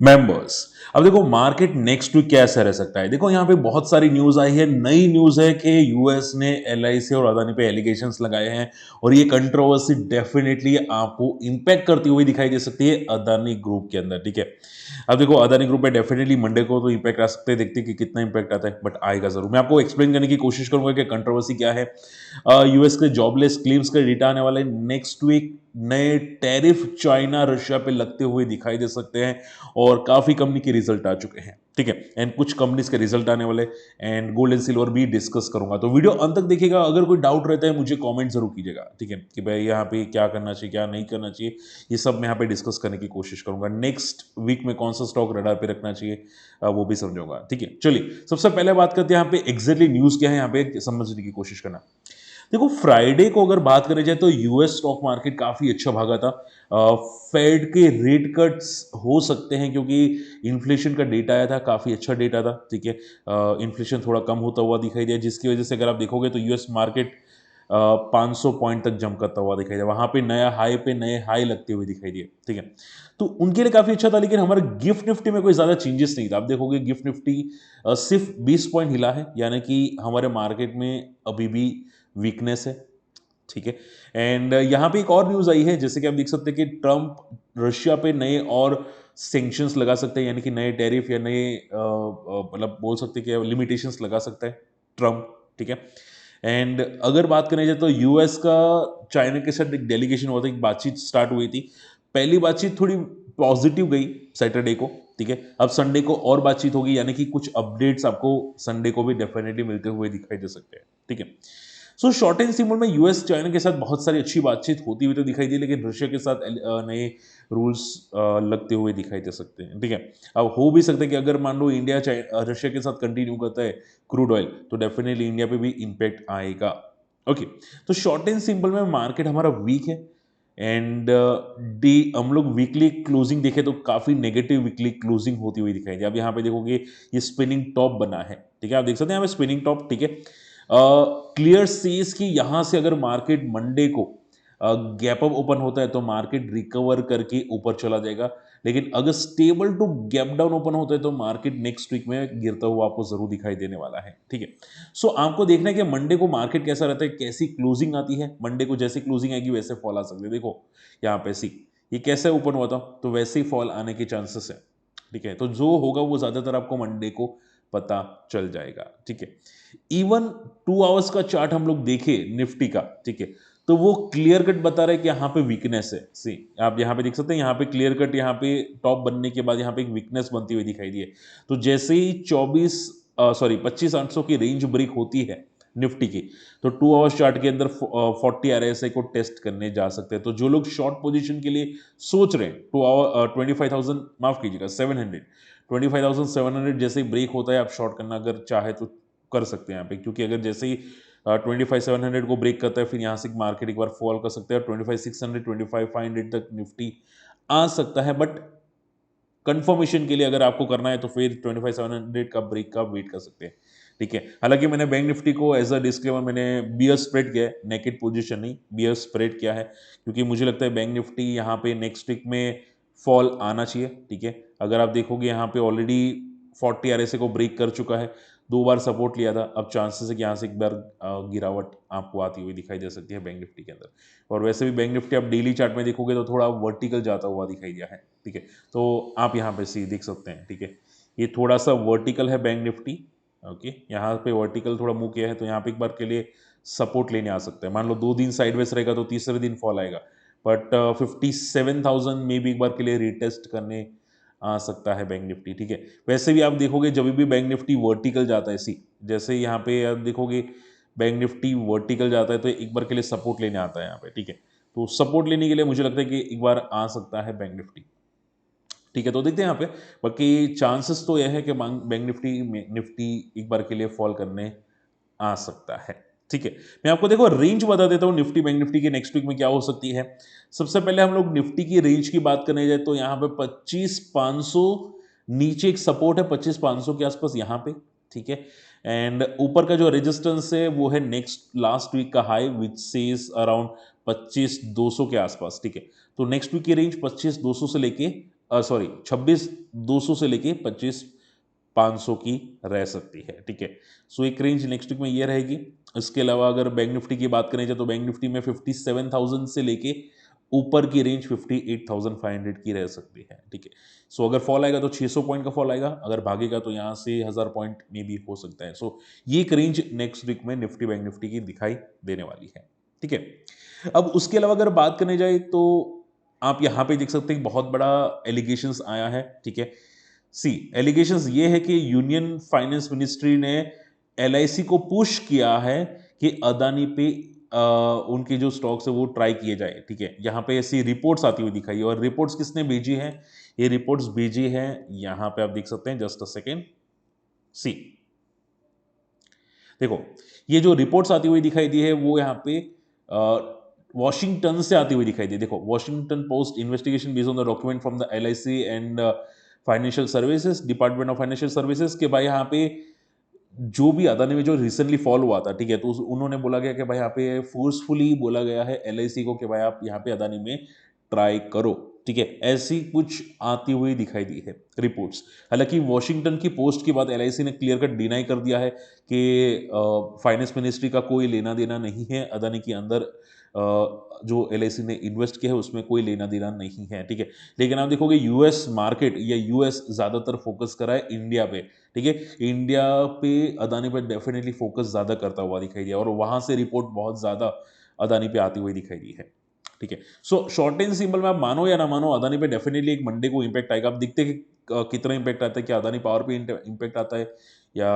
Members. अब देखो market next week कैसा रह सकता है। देखो यहाँ पे बहुत सारी न्यूज आई है, नई न्यूज है कि यूएस ने एलआईसी और अदानी पे एलिगेशंस लगाए हैं और ये कंट्रोवर्सी डेफिनेटली आपको इंपैक्ट करती हुई दिखाई दे सकती है अदानी ग्रुप के अंदर। ठीक है, अब देखो अदानी ग्रुप पे डेफिनेटली मंडे को तो इंपैक्ट आ सकते हैं, देखते हैं कि कितना इंपैक्ट आता है, बट आएगा जरूर। मैं आपको एक्सप्लेन करने की कोशिश करूंगा कि कंट्रोवर्सी क्या है। यूएस के जॉबलेस क्लेम्स का डेटा आने वाला है नेक्स्ट वीक। नए टैरिफ चाइना रशिया पे लगते हुए दिखाई दे सकते हैं और काफी कंपनी के रिजल्ट आ चुके हैं। ठीक है, एंड कुछ कंपनीज के रिजल्ट आने वाले, एंड गोल्ड एंड सिल्वर भी डिस्कस करूंगा। तो वीडियो अंत तक देखिएगा। अगर कोई डाउट रहता है मुझे कमेंट जरूर कीजिएगा। ठीक है, कि भाई यहाँ पे क्या करना चाहिए क्या नहीं करना चाहिए, ये सब मैं यहाँ पे डिस्कस करने की कोशिश करूंगा। नेक्स्ट वीक में कौन सा स्टॉक रडार पे रखना चाहिए वो भी समझाऊंगा। ठीक है, चलिए सबसे पहले बात करते हैं यहाँ पे एग्जैक्टली न्यूज क्या है, यहाँ पे समझने की कोशिश करना। देखो फ्राइडे को अगर बात करें जाए तो यूएस स्टॉक मार्केट काफी अच्छा भागा था। फेड के रेट कट्स हो सकते हैं क्योंकि इन्फ्लेशन का डेटा आया था, काफी अच्छा डेटा था। ठीक है, इन्फ्लेशन थोड़ा कम होता हुआ दिखाई दिया, जिसकी वजह से अगर आप देखोगे तो यूएस मार्केट 500 पॉइंट तक जंप करता हुआ दिखाई दिया, वहां पे नए हाई लगते हुए दिखाई दिए। ठीक है, तो उनके लिए काफी अच्छा था, लेकिन हमारे गिफ्ट निफ्टी में कोई ज्यादा चेंजेस नहीं था। आप देखोगे गिफ्ट निफ्टी सिर्फ 20 पॉइंट हिला है, यानी कि हमारे मार्केट में अभी भी वीकनेस है। ठीक है, एंड यहां पे एक और न्यूज आई है, जैसे कि आप देख सकते हैं कि ट्रंप रशिया पे नए और सैंक्शंस लगा सकते हैं, यानी कि नए टैरिफ या नए मतलब बोल सकते हैं कि लिमिटेशंस लगा सकता है ट्रंप। ठीक है, एंड अगर बात करें जाए तो यूएस का चाइना के साथ एक डेलीगेशन हुआ था, एक बातचीत स्टार्ट हुई थी। पहली बातचीत थोड़ी पॉजिटिव गई सैटरडे को। ठीक है, अब संडे को और बातचीत होगी, यानी कि कुछ अपडेट्स आपको संडे को भी डेफिनेटली मिलते हुए दिखाई दे सकते हैं। ठीक है, सो शॉर्ट एंड सिंपल में यूएस चाइना के साथ बहुत सारी अच्छी बातचीत होती हुई तो दिखाई दी, लेकिन रशिया के साथ नए रूल्स लगते हुए दिखाई दे सकते हैं। ठीक है, अब हो भी सकता है कि अगर मान लो इंडिया रशिया के साथ कंटिन्यू करता है क्रूड ऑयल, तो डेफिनेटली इंडिया पे भी इंपैक्ट आएगा। ओके, तो शॉर्ट एंड सिंपल में मार्केट हमारा वीक है, एंड डी हम लोग वीकली क्लोजिंग देखें तो काफी नेगेटिव वीकली क्लोजिंग होती हुई दिखाई दी। अब यहाँ पे देखोगे ये स्पिनिंग टॉप बना है। ठीक है, आप देख सकते हैं यहाँ पे स्पिनिंग टॉप। ठीक है, क्लियर सीज की यहां से अगर मार्केट मंडे को गैप अप ओपन होता है तो मार्केट रिकवर करके ऊपर चला जाएगा, लेकिन अगर stable to gap down open होता है तो मार्केट नेक्स्ट वीक में गिरता हुआ आपको जरूर दिखाई देने वाला है। ठीक है, सो आपको देखना है कि मंडे को मार्केट कैसा रहता है, कैसी क्लोजिंग आती है। मंडे को जैसी क्लोजिंग आएगी वैसे फॉल आ सकते हैं। देखो यहाँ पे सी ये कैसे ओपन हुआ था, तो वैसे ही फॉल आने के चांसेस है। ठीक है, तो जो होगा वो ज्यादातर आपको मंडे को पता चल जाएगा। ठीक है, इवन 2 आवर्स का चार्ट हम लोग देखे निफ्टी का। ठीक है, तो वो क्लियर कट बता रहा है कि यहाँ पे वीकनेस है। सी आप यहाँ पे देख सकते हैं, यहाँ पे क्लियर कट, यहाँ पे टॉप बनने के बाद यहाँ पे एक वीकनेस बनती हुई दिखाई दी है। तो जैसे ही 25,800 की रेंज ब्रेक होती है निफ्टी की, तो 2 आवर्स चार्ट के अंदर 40 आरएसआई को टेस्ट करने जा सकते हैं। तो जो लोग शॉर्ट पोजीशन के लिए सोच रहे हैं, 2 आवर 25,000 माफ कीजिएगा 25,700 जैसे ही ब्रेक होता है, आप शॉर्ट करना अगर चाहे तो कर सकते हैं यहाँ पे, क्योंकि अगर जैसे ही 25,700 को ब्रेक करता है फिर यहाँ से मार्केट एक बार फॉल कर सकता है, 25,600 25,500 तक निफ्टी आ सकता है। बट कंफर्मेशन के लिए अगर आपको करना है तो फिर 25,700 का ब्रेक का वेट कर सकते हैं। ठीक है, हालांकि मैंने बैंक निफ्टी को एज अ डिस्क्लेमर मैंने बियर स्प्रेड किया है, नेकेड पोजीशन नहीं, बियर स्प्रेड किया है, क्योंकि मुझे लगता है बैंक निफ्टी यहाँ पे नेक्स्ट वीक में फॉल आना चाहिए। ठीक है, अगर आप देखोगे यहाँ पे ऑलरेडी 40 आरएसए को ब्रेक कर चुका है, 2 बार सपोर्ट लिया था, अब चांसेस है कि यहाँ से एक बार गिरावट आपको आती हुई दिखाई दे सकती है बैंक निफ्टी के अंदर। और वैसे भी बैंक निफ्टी आप डेली चार्ट में देखोगे तो थोड़ा वर्टिकल जाता हुआ दिखाई दिया है। ठीक है, तो आप यहाँ पे सी देख सकते हैं। ठीक है, ये थोड़ा सा वर्टिकल है बैंक निफ्टी। ओके, यहाँ पे वर्टिकल थोड़ा मूव किया है, तो यहाँ पे एक बार के लिए सपोर्ट लेने आ सकते हैं। मान लो 2 दिन साइडवेज रहेगा तो तीसरे दिन फॉल आएगा, बट 57,000 में भी एक बार के लिए रिटेस्ट करने आ सकता है बैंक निफ्टी। ठीक है, वैसे भी आप देखोगे जब भी बैंक निफ्टी वर्टिकल जाता है, सी जैसे यहाँ पे आप देखोगे बैंक निफ्टी वर्टिकल जाता है तो एक बार के लिए सपोर्ट लेने आता है यहाँ पे। ठीक है, तो सपोर्ट लेने के लिए मुझे लगता है कि एक बार आ सकता है बैंक निफ्टी। ठीक है, तो देखते हैं यहाँ पे, बाकी चांसेस तो यह है कि बैंक निफ्टी एक बार के लिए फॉल करने आ सकता है। ठीक है, मैं आपको देखो रेंज बता देता हूं निफ्टी बैंक निफ्टी के नेक्स्ट वीक में क्या हो सकती है। सबसे पहले हम लोग निफ्टी की रेंज की बात करने जाए तो यहाँ पे 25,500 नीचे एक सपोर्ट है, 25,500 के आसपास यहाँ पे। ठीक है, एंड ऊपर का जो रेजिस्टेंस है वो है नेक्स्ट लास्ट वीक का हाई विच सेज अराउंड 25,200 के आसपास। ठीक है, तो नेक्स्ट वीक की रेंज 25,200 से लेके सॉरी 26,200 से लेके 25,500 की रह सकती है, ठीक है। सो एक रेंज नेक्स्ट वीक में ये रहेगी। इसके अलावा अगर बैंक निफ्टी की बात करें जाए तो बैंक निफ्टी में 57,000 से लेके ऊपर की रेंज 58,500 की रह सकती है, ठीक है। सो अगर फॉल आएगा तो 600 पॉइंट का फॉल आएगा, अगर भागेगा तो यहाँ से 1000 पॉइंट में भी हो सकता है। सो ये एक रेंज नेक्स्ट वीक में निफ्टी बैंक निफ्टी की दिखाई देने वाली है, ठीक है। अब उसके अलावा अगर बात करने जाए तो आप यहां पे देख सकते हैं बहुत बड़ा एलिगेशंस आया है, ठीक है। सी एलिगेशंस ये है कि यूनियन फाइनेंस मिनिस्ट्री ने एलआईसी को पुश किया है कि अदानी पे उनके जो स्टॉक्स है वो ट्राई किए जाए, ठीक है। यहां पे ऐसी रिपोर्ट्स आती हुई दिखाई है, और रिपोर्ट्स किसने भेजी है? ये रिपोर्ट्स भेजी है, यहां पे आप देख सकते हैं, जस्ट अ सेकेंड, सी देखो, ये जो रिपोर्ट्स आती हुई दिखाई दी है वो यहाँ पे वॉशिंगटन से आती हुई दिखाई दी। देखो, Washington post investigation based on the document from the LIC and financial services, department of financial services, के भाई यहाँ पे जो भी अदानी में जो रिसेंटली फॉल हुआ था, ठीक है, तो उन्होंने बोला गया कि भाई यहाँ पे फोर्सफुली बोला गया है एलआईसी को कि भाई आप यहाँ पे अदानी में ट्राई करो, ठीक है। ऐसी कुछ आती हुई दिखाई दी है रिपोर्ट्स। हालांकि वॉशिंगटन की पोस्ट के बाद एलआईसी ने क्लियर कट डिनाई कर दिया है कि फाइनेंस मिनिस्ट्री का कोई लेना देना नहीं है अदानी के अंदर। जो एलआईसी ने इन्वेस्ट किया है उसमें कोई लेना देना नहीं है, ठीक है। लेकिन आप देखोगे यूएस मार्केट या यूएस ज्यादातर फोकस करा है इंडिया पे, ठीक है। इंडिया पे अदानी पे डेफिनेटली फोकस ज्यादा करता हुआ दिखाई दिया, और वहां से रिपोर्ट बहुत ज्यादा अदानी पे आती हुई दिखाई दी है, ठीक है। सो शॉर्ट एंड सिंपल में आप मानो या ना मानो, अदानी पे डेफिनेटली एक मंडे को इंपैक्ट आएगा। आप देखते हैं कि कितना इंपैक्ट आता है, क्या अदानी पावर पे इंपैक्ट आता है या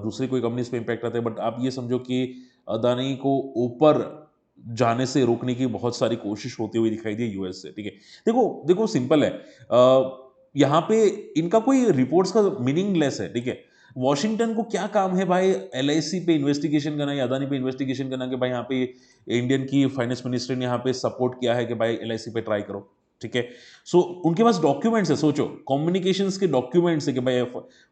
दूसरी कोई कंपनीज पे इंपैक्ट आता है, बट आप ये समझो कि अदानी को ऊपर जाने से रोकने की बहुत सारी कोशिश होती हुई दिखाई दी यूएस से, ठीक है। देखो देखो सिंपल है, यहाँ पे इनका कोई रिपोर्ट्स का मीनिंगलेस है, ठीक है। वॉशिंगटन को क्या काम है भाई एलआईसी पे इन्वेस्टिगेशन करना या अदानी पे इन्वेस्टिगेशन करना कि भाई यहाँ पे इंडियन की फाइनेंस मिनिस्ट्री ने यहाँ पे सपोर्ट किया है कि भाई एलआईसी पे ट्राई करो, ठीक है। सो उनके पास डॉक्यूमेंट्स है, सोचो कम्युनिकेशंस के डॉक्यूमेंट्स है कि भाई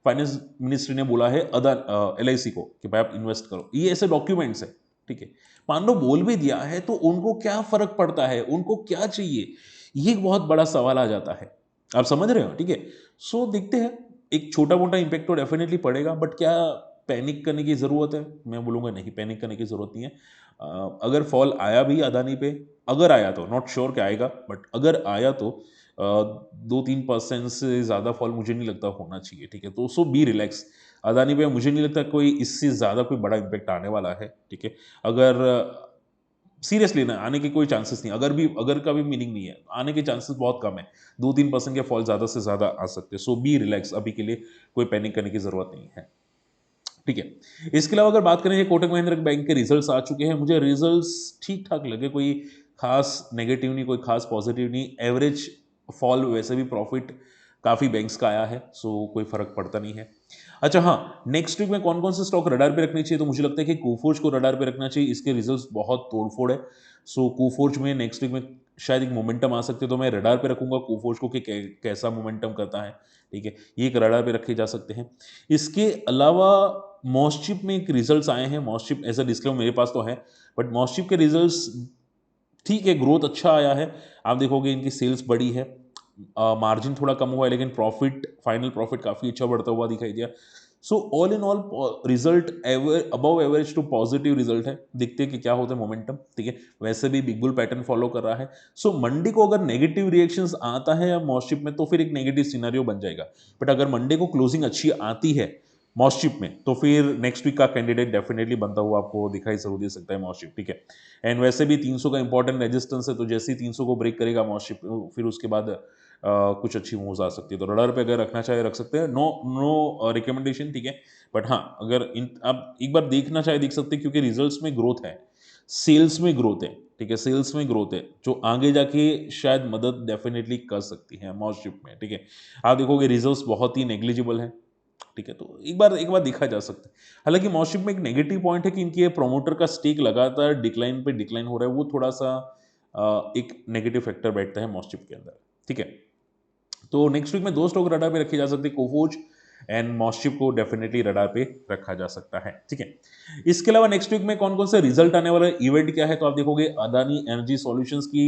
फाइनेंस मिनिस्ट्री ने बोला है एलआईसी को कि भाई आप इन्वेस्ट करो, ये ऐसे डॉक्यूमेंट्स है, ठीक है। मान लो बोल भी दिया है तो उनको क्या फर्क पड़ता है, उनको क्या चाहिए, ये एक बहुत बड़ा सवाल आ जाता है। आप समझ रहे हो, ठीक है। सो देखते हैं, एक छोटा मोटा इंपैक्ट तो डेफिनेटली पड़ेगा, बट क्या पैनिक करने की जरूरत है? मैं बोलूंगा नहीं, पैनिक करने की जरूरत नहीं है। अगर फॉल आया भी अदानी पे, अगर आया तो, नॉट श्योर कि आएगा, बट अगर आया तो 2-3% से ज्यादा फॉल मुझे नहीं लगता होना चाहिए, ठीक है। तो सो बी रिलैक्स, अदानी पे मुझे नहीं लगता कोई इससे ज्यादा कोई बड़ा इंपैक्ट आने वाला है, ठीक है। अगर सीरियसली ना आने के कोई चांसेस नहीं, अगर का भी मीनिंग नहीं है, आने के चांसेस बहुत कम है। 2-3% के फॉल ज्यादा से ज्यादा आ सकते हैं। सो बी रिलैक्स, अभी के लिए कोई पैनिक करने की जरूरत नहीं है, ठीक है। इसके अलावा अगर बात करें, कोटक महिंद्रा बैंक के रिजल्ट्स आ चुके हैं, मुझे रिजल्ट्स ठीक ठाक लगे, कोई खास नेगेटिव नहीं, कोई खास पॉजिटिव नहीं, एवरेज फॉल, वैसे भी प्रॉफिट काफी बैंक्स का आया है, सो कोई फर्क पड़ता नहीं है। अच्छा हाँ, नेक्स्ट वीक में कौन कौन से स्टॉक रडार पे रखनी चाहिए, तो मुझे लगता है कि कोफोर्ज को रडार पे रखना चाहिए, इसके रिजल्ट्स बहुत तोड़फोड़ है। सो कोफोर्ज में नेक्स्ट वीक में शायद एक मोमेंटम आ सकते, तो मैं रडार पे रखूंगा कोफोर्ज को कि कैसा मोमेंटम करता है, ठीक है। ये एक रडार पे रखे जा सकते हैं। इसके अलावा मॉस्चिप में एक रिजल्ट्स आए हैं, मॉस्चिप एज अ डिस्क्लेमर मेरे पास तो है, बट मॉस्चिप के रिजल्ट्स ठीक है, ग्रोथ अच्छा आया है। आप देखोगे इनकी सेल्स बड़ी है, मार्जिन थोड़ा कम हुआ है, लेकिन प्रॉफिट, फाइनल प्रॉफिट काफी अच्छा बढ़ता हुआ दिखाई दिया। So all in all result above average to positive result है। देखते हैं कि क्या होता है मोमेंटम, ठीक है। वैसे भी बिग बुल पैटर्न फॉलो कर रहा है। सो मंडे को अगर नेगेटिव रिएक्शंस आता है मॉस्चिप में तो फिर एक नेगेटिव सिनेरियो बन जाएगा, बट अगर मंडे को क्लोजिंग अच्छी आती है मॉस्चिप में तो फिर नेक्स्ट वीक का कैंडिडेट डेफिनेटली बनता हुआ आपको दिखाई जरूर दे सकता है मॉस्चिप, ठीक है। एंड वैसे भी 300 का इंपॉर्टेंट रेजिस्टेंस है, तो जैसे ही 300 को ब्रेक करेगा मॉस्चिप, फिर उसके बाद कुछ अच्छी मूव्स आ सकती है। तो रडार पे अगर रखना चाहे रख सकते हैं, नो नो रिकमेंडेशन, ठीक है। बट हाँ, अगर आप एक बार देखना चाहे देख सकते हैं, क्योंकि रिजल्ट्स में ग्रोथ है, सेल्स में ग्रोथ है, ठीक है, सेल्स में ग्रोथ है, जो आगे जाके शायद मदद डेफिनेटली कर सकती है मॉस्चिप में, ठीक है। आप देखोगे रिजल्ट्स बहुत ही नेग्लिजिबल है, ठीक है। तो एक बार देखा जा सकता है। हालांकि मॉस्चिप में एक नेगेटिव पॉइंट है कि इनके प्रोमोटर का स्टेक लगातार डिक्लाइन पे डिक्लाइन हो रहा है, वो थोड़ा सा एक नेगेटिव फैक्टर बैठता है मॉस्चिप के अंदर, ठीक है। तो नेक्स्ट वीक में दो स्टॉक रडार पे रखे जा सकते हैं, कोफोर्ज एंड मॉस्चिप को डेफिनेटली रडार पे रखा जा सकता है, ठीक है। इसके अलावा नेक्स्ट वीक में कौन कौन से रिजल्ट आने वाला इवेंट क्या है, तो आप देखोगे अदानी एनर्जी सॉल्यूशंस की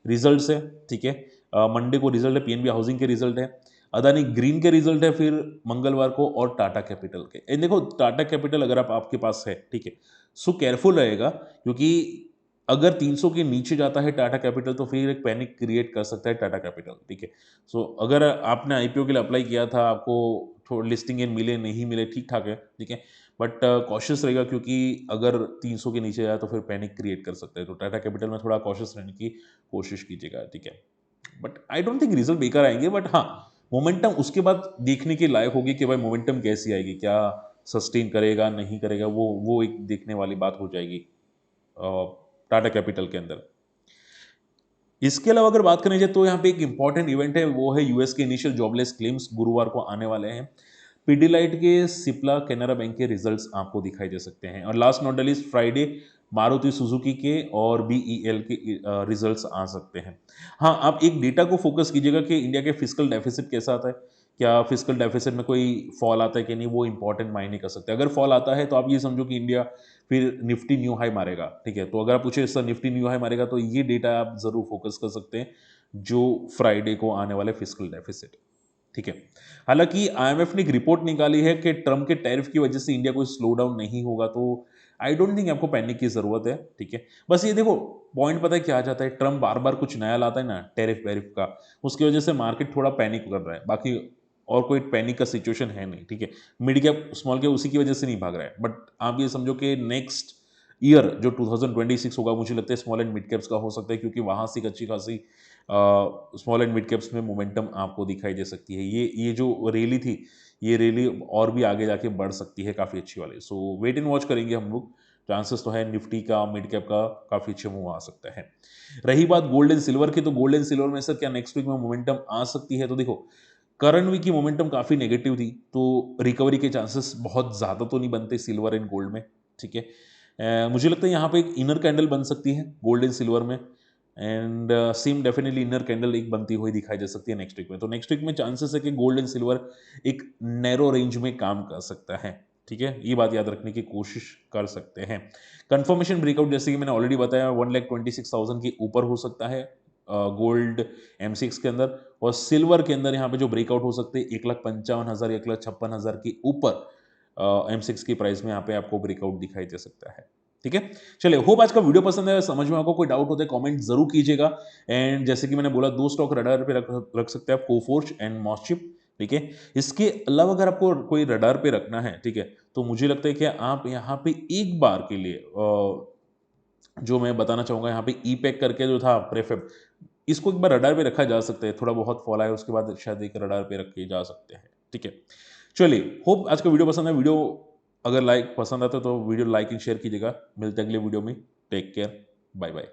रिजल्ट्स है, ठीक है। मंडे को रिजल्ट है पीएनबी हाउसिंग के रिजल्ट है, अदानी ग्रीन के रिजल्ट है फिर मंगलवार को, और टाटा कैपिटल के। देखो टाटा कैपिटल अगर आपके पास है, ठीक है, सो केयरफुल रहेगा, क्योंकि अगर 300 के नीचे जाता है टाटा कैपिटल तो फिर एक पैनिक क्रिएट कर सकता है टाटा कैपिटल, ठीक है। सो अगर आपने आईपीओ के लिए अप्लाई किया था, आपको थोड़ा लिस्टिंग इन मिले नहीं मिले, ठीक ठाक है, ठीक है, बट कॉशियस रहेगा, क्योंकि अगर 300 के नीचे जाए तो फिर पैनिक क्रिएट कर सकता है। तो टाटा कैपिटल में थोड़ा कॉशियस रहने की कोशिश कीजिएगा, ठीक है। But I don't think result बेकार आएंगे, बट हाँ, मोमेंटम उसके बाद देखने के लायक होगी कि भाई मोमेंटम कैसी आएगी, क्या सस्टेन करेगा नहीं करेगा, वो एक देखने वाली बात हो जाएगी टाटा कैपिटल के अंदर। इसके अलावा अगर बात करें जाए तो यहाँ पे एक इंपॉर्टेंट इवेंट है, वो है यूएस के इनिशियल जॉबलेस क्लेम्स गुरुवार को आने वाले हैं। पीडीलाइट के, सिप्ला, कैनरा बैंक के रिजल्ट्स आपको दिखाई दे सकते हैं, और last not the least Friday Maruti Suzuki के और बीईएल के रिजल्ट्स आ सकते हैं। हाँ, आप एक डेटा को फोकस कीजिएगा कि इंडिया के फिस्कल डेफिसिट कैसा आता है, क्या फिस्कल डेफिसिट में कोई फॉल आता है कि नहीं, वो इंपॉर्टेंट मायने कर सकते हैं। अगर फॉल आता है तो आप ये समझो कि इंडिया फिर निफ्टी न्यू हाई मारेगा, ठीक है। तो अगर आप पूछे सर निफ्टी न्यू हाई मारेगा, तो ये डेटा आप जरूर फोकस कर सकते हैं, जो फ्राइडे को आने वाले फिस्कल डेफिसिट, ठीक है। हालांकि आईएमएफ ने एक रिपोर्ट निकाली है कि ट्रम्प के टैरिफ की वजह से इंडिया को स्लो डाउन नहीं होगा, तो आई डोंट थिंक आपको पैनिक की जरूरत है, ठीक है। बस ये देखो, पॉइंट पता है क्या आ जाता है, ट्रम्प बार बार कुछ नया लाता है ना टैरिफ वैरिफ का, उसकी वजह से मार्केट थोड़ा पैनिक कर रहा है, बाकी और कोई पैनिक का सिचुएशन है नहीं, ठीक है। मिड कैप स्मॉल कैप उसी की वजह से नहीं भाग रहा है, बट आप ये समझो कि नेक्स्ट ईयर जो 2026 होगा, मुझे लगता है स्मॉल एंड मिड कैप्स का हो सकता है, क्योंकि वहां से एक अच्छी खासी स्मॉल एंड मिड कैप्स में मोमेंटम आपको दिखाई दे सकती है। ये जो रैली थी, ये रैली और भी आगे जाके बढ़ सकती है काफ़ी अच्छी वाली। सो वेट एंड वॉच करेंगे हम लोग, चांसेस तो है निफ्टी का, मिड कैप का काफ़ी अच्छे मूव आ सकता है। रही बात गोल्ड एंड सिल्वर की, तो गोल्ड एंड सिल्वर में सर क्या नेक्स्ट वीक में मोमेंटम आ सकती है, तो देखो करंट वीक की मोमेंटम काफ़ी नेगेटिव थी, तो रिकवरी के चांसेस बहुत ज़्यादा तो नहीं बनते सिल्वर एंड गोल्ड में, ठीक है। मुझे लगता है यहाँ पे एक इनर कैंडल बन सकती है गोल्ड एंड सिल्वर में, and same definitely inner candle एक बनती हुई दिखाई दे सकती है नेक्स्ट वीक में। तो नेक्स्ट वीक में चांसेस है कि गोल्ड एंड सिल्वर एक नैरो रेंज में काम कर सकता है, ठीक है। ये बात याद रखने की कोशिश कर सकते हैं। कंफर्मेशन ब्रेकआउट जैसे कि मैंने ऑलरेडी बताया 1,26,000 के ऊपर हो सकता है गोल्ड M6 के अंदर, और सिल्वर के अंदर यहाँ पे जो ब्रेकआउट हो सकते हैं 1,55,000, 1,56,000 के ऊपर M6 की प्राइस में यहाँ पे आपको ब्रेकआउट दिखाई दे सकता है, ठीक है। चलिए, होप आज का वीडियो पसंद है, समझ में आपको कोई डाउट होता है कमेंट जरूर कीजिएगा। एंड जैसे कि मैंने बोला, दो स्टॉक रडार पे रख सकते हैं आप, कोफोर्ज एंड मॉसचिप, ठीक है। इसके अलावा अगर आपको कोई रडार पे रखना है, ठीक है, तो मुझे लगता है कि आप यहाँ पे एक बार के लिए जो मैं बताना चाहूंगा, यहाँ पे ई पैक करके जो था प्रेफेब, इसको एक बार रडार पे रखा जा सकता है। थोड़ा बहुत फॉल आए उसके बाद शायद एक रडार पे रखे जा सकते हैं, ठीक है। चलिए, होप आज का वीडियो पसंद है। वीडियो अगर लाइक पसंद आता है तो वीडियो लाइक एंड शेयर कीजिएगा। मिलते हैं अगले वीडियो में। Take care, bye bye.